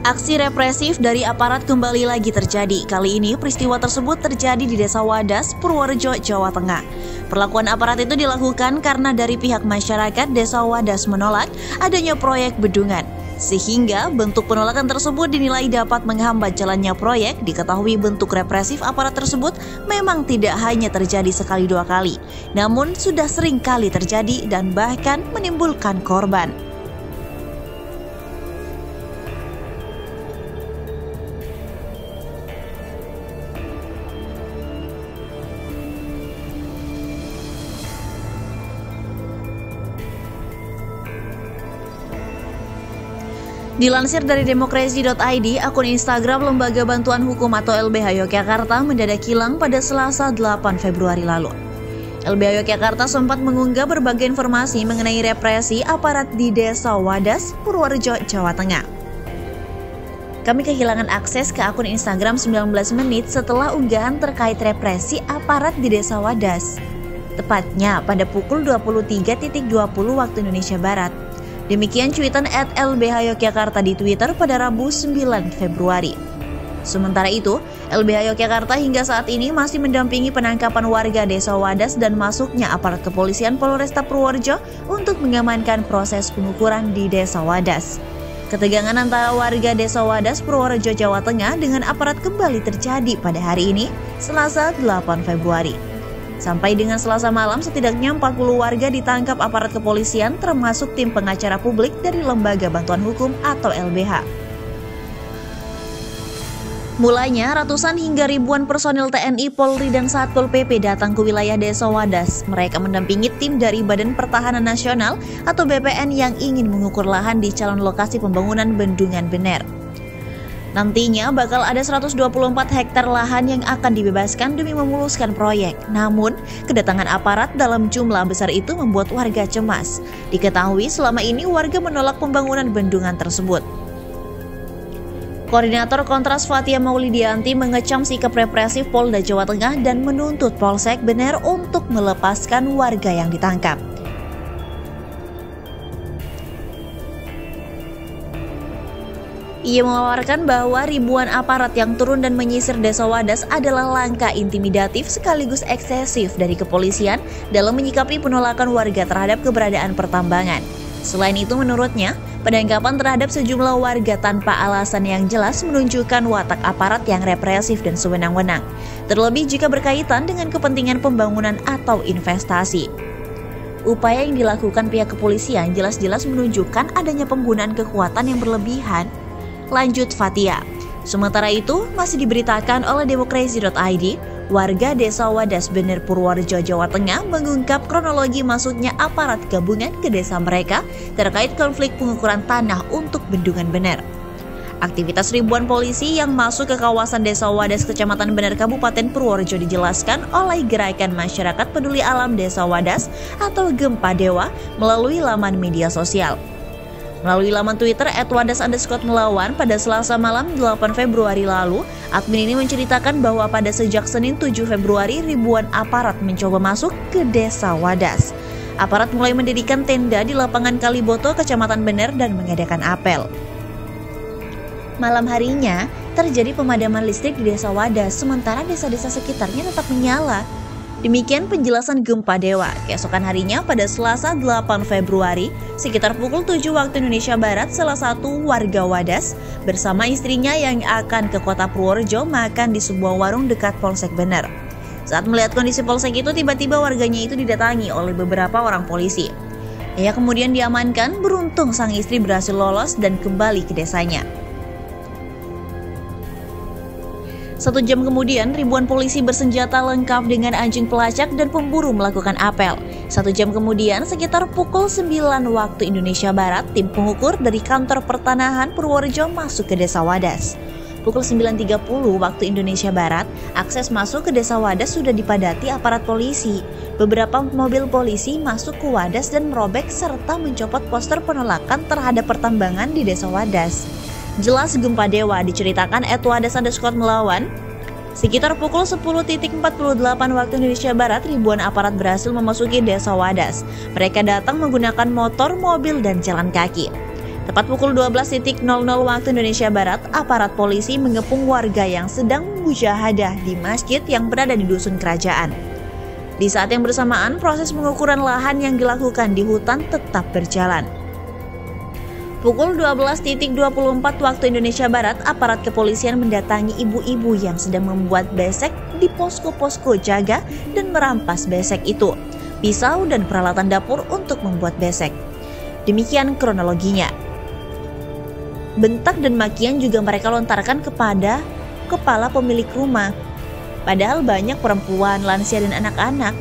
Aksi represif dari aparat kembali lagi terjadi. Kali ini peristiwa tersebut terjadi di Desa Wadas, Purworejo, Jawa Tengah. Perlakuan aparat itu dilakukan karena dari pihak masyarakat Desa Wadas menolak adanya proyek bendungan. Sehingga bentuk penolakan tersebut dinilai dapat menghambat jalannya proyek. Diketahui bentuk represif aparat tersebut memang tidak hanya terjadi sekali dua kali, namun sudah sering kali terjadi dan bahkan menimbulkan korban. Dilansir dari demokrasi.id, akun Instagram Lembaga Bantuan Hukum atau LBH Yogyakarta mendadak hilang pada Selasa 8 Februari lalu. LBH Yogyakarta sempat mengunggah berbagai informasi mengenai represi aparat di Desa Wadas, Purworejo, Jawa Tengah. Kami kehilangan akses ke akun Instagram 19 menit setelah unggahan terkait represi aparat di Desa Wadas. Tepatnya pada pukul 23.20 waktu Indonesia Barat. Demikian cuitan @LBH Yogyakarta di Twitter pada Rabu 9 Februari. Sementara itu, LBH Yogyakarta hingga saat ini masih mendampingi penangkapan warga Desa Wadas dan masuknya aparat kepolisian Polresta Purworejo untuk mengamankan proses pengukuran di Desa Wadas. Ketegangan antara warga Desa Wadas, Purworejo, Jawa Tengah dengan aparat kembali terjadi pada hari ini, Selasa 8 Februari. Sampai dengan Selasa malam, setidaknya 40 warga ditangkap aparat kepolisian termasuk tim pengacara publik dari Lembaga Bantuan Hukum atau LBH. Mulanya, ratusan hingga ribuan personil TNI, Polri, dan Satpol PP datang ke wilayah Desa Wadas. Mereka mendampingi tim dari Badan Pertahanan Nasional atau BPN yang ingin mengukur lahan di calon lokasi pembangunan Bendungan Bener. Nantinya bakal ada 124 hektar lahan yang akan dibebaskan demi memuluskan proyek. Namun, kedatangan aparat dalam jumlah besar itu membuat warga cemas. Diketahui selama ini warga menolak pembangunan bendungan tersebut. Koordinator Kontras Fatia Maulidianti mengecam sikap represif Polda Jawa Tengah dan menuntut Polsek Bener untuk melepaskan warga yang ditangkap. Ia memaparkan bahwa ribuan aparat yang turun dan menyisir Desa Wadas adalah langkah intimidatif sekaligus eksesif dari kepolisian dalam menyikapi penolakan warga terhadap keberadaan pertambangan. Selain itu, menurutnya, penangkapan terhadap sejumlah warga tanpa alasan yang jelas menunjukkan watak aparat yang represif dan sewenang-wenang, terlebih jika berkaitan dengan kepentingan pembangunan atau investasi. Upaya yang dilakukan pihak kepolisian jelas-jelas menunjukkan adanya penggunaan kekuatan yang berlebihan. Lanjut Fatia. Sementara itu, masih diberitakan oleh demokrasi.id, warga Desa Wadas Bener, Purworejo, Jawa Tengah mengungkap kronologi masuknya aparat gabungan ke desa mereka terkait konflik pengukuran tanah untuk Bendungan Bener. Aktivitas ribuan polisi yang masuk ke kawasan Desa Wadas, Kecamatan Bener, Kabupaten Purworejo dijelaskan oleh Gerakan Masyarakat Peduli Alam Desa Wadas atau Gempa Dewa melalui laman media sosial. Melalui laman Twitter @wadas_melawan pada Selasa malam 8 Februari lalu, admin ini menceritakan bahwa pada sejak Senin 7 Februari ribuan aparat mencoba masuk ke Desa Wadas. Aparat mulai mendirikan tenda di lapangan Kaliboto, Kecamatan Bener dan mengadakan apel. Malam harinya terjadi pemadaman listrik di Desa Wadas, sementara desa-desa sekitarnya tetap menyala. Demikian penjelasan Gempa Dewa. Keesokan harinya pada Selasa 8 Februari, sekitar pukul 7 waktu Indonesia Barat, salah satu warga Wadas bersama istrinya yang akan ke kota Purworejo makan di sebuah warung dekat Polsek Bener. Saat melihat kondisi polsek itu, tiba-tiba warganya itu didatangi oleh beberapa orang polisi. Ia kemudian diamankan, beruntung sang istri berhasil lolos dan kembali ke desanya. 1 jam kemudian, ribuan polisi bersenjata lengkap dengan anjing pelacak dan pemburu melakukan apel. 1 jam kemudian, sekitar pukul 9 waktu Indonesia Barat, tim pengukur dari Kantor Pertanahan Purworejo masuk ke Desa Wadas. Pukul 9.30 waktu Indonesia Barat, akses masuk ke Desa Wadas sudah dipadati aparat polisi. Beberapa mobil polisi masuk ke Wadas dan merobek serta mencopot poster penolakan terhadap pertambangan di Desa Wadas. Jelas Gempa Dewa diceritakan @wadas_melawan. Sekitar pukul 10.48 waktu Indonesia Barat, ribuan aparat berhasil memasuki Desa Wadas. Mereka datang menggunakan motor, mobil, dan jalan kaki. Tepat pukul 12.00 waktu Indonesia Barat, aparat polisi mengepung warga yang sedang mujahadah di masjid yang berada di dusun kerajaan. Di saat yang bersamaan, proses pengukuran lahan yang dilakukan di hutan tetap berjalan. Pukul 12.24 waktu Indonesia Barat, aparat kepolisian mendatangi ibu-ibu yang sedang membuat besek di posko-posko jaga dan merampas besek itu, pisau dan peralatan dapur untuk membuat besek. Demikian kronologinya. Bentak dan makian juga mereka lontarkan kepada kepala pemilik rumah. Padahal banyak perempuan, lansia dan anak-anak.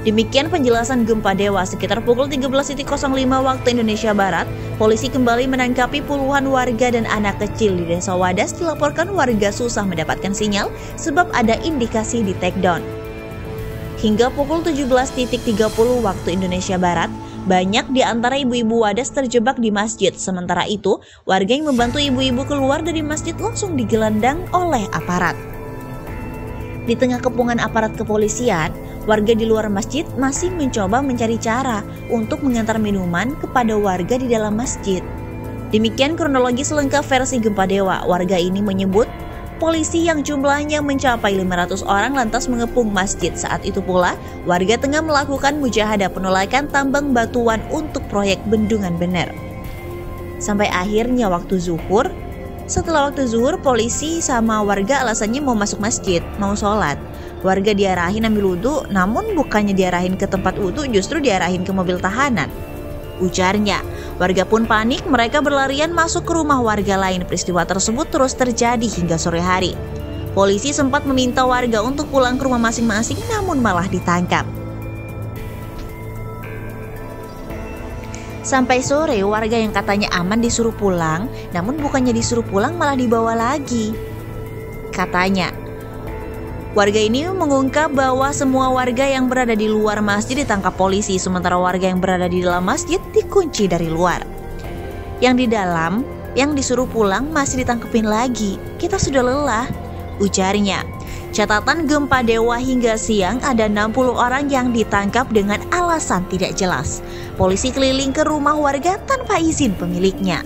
Demikian penjelasan Gempa Dewa. Sekitar pukul 13.05 waktu Indonesia Barat, polisi kembali menangkapi puluhan warga dan anak kecil di Desa Wadas. Dilaporkan warga susah mendapatkan sinyal sebab ada indikasi di take down. Hingga pukul 17.30 waktu Indonesia Barat, banyak di antara ibu-ibu Wadas terjebak di masjid. Sementara itu, warga yang membantu ibu-ibu keluar dari masjid langsung digelandang oleh aparat. Di tengah kepungan aparat kepolisian, warga di luar masjid masih mencoba mencari cara untuk mengantar minuman kepada warga di dalam masjid. Demikian kronologi selengkap versi Gempa Dewa. Warga ini menyebut polisi yang jumlahnya mencapai 500 orang lantas mengepung masjid. Saat itu pula, warga tengah melakukan mujahadah penolakan tambang batuan untuk proyek Bendungan Bener. Sampai akhirnya waktu zuhur. Setelah waktu zuhur, polisi sama warga alasannya mau masuk masjid, mau sholat. Warga diarahin ambil wudhu, namun bukannya diarahin ke tempat wudhu, justru diarahin ke mobil tahanan. Ujarnya, warga pun panik, mereka berlarian masuk ke rumah warga lain. Peristiwa tersebut terus terjadi hingga sore hari. Polisi sempat meminta warga untuk pulang ke rumah masing-masing, namun malah ditangkap. Sampai sore, warga yang katanya aman disuruh pulang, namun bukannya disuruh pulang malah dibawa lagi. Katanya, warga ini mengungkap bahwa semua warga yang berada di luar masjid ditangkap polisi, sementara warga yang berada di dalam masjid dikunci dari luar. Yang di dalam, yang disuruh pulang masih ditangkepin lagi. Kita sudah lelah, ujarnya. Catatan Gempa Dewa hingga siang ada 60 orang yang ditangkap dengan alasan tidak jelas. Polisi keliling ke rumah warga tanpa izin pemiliknya.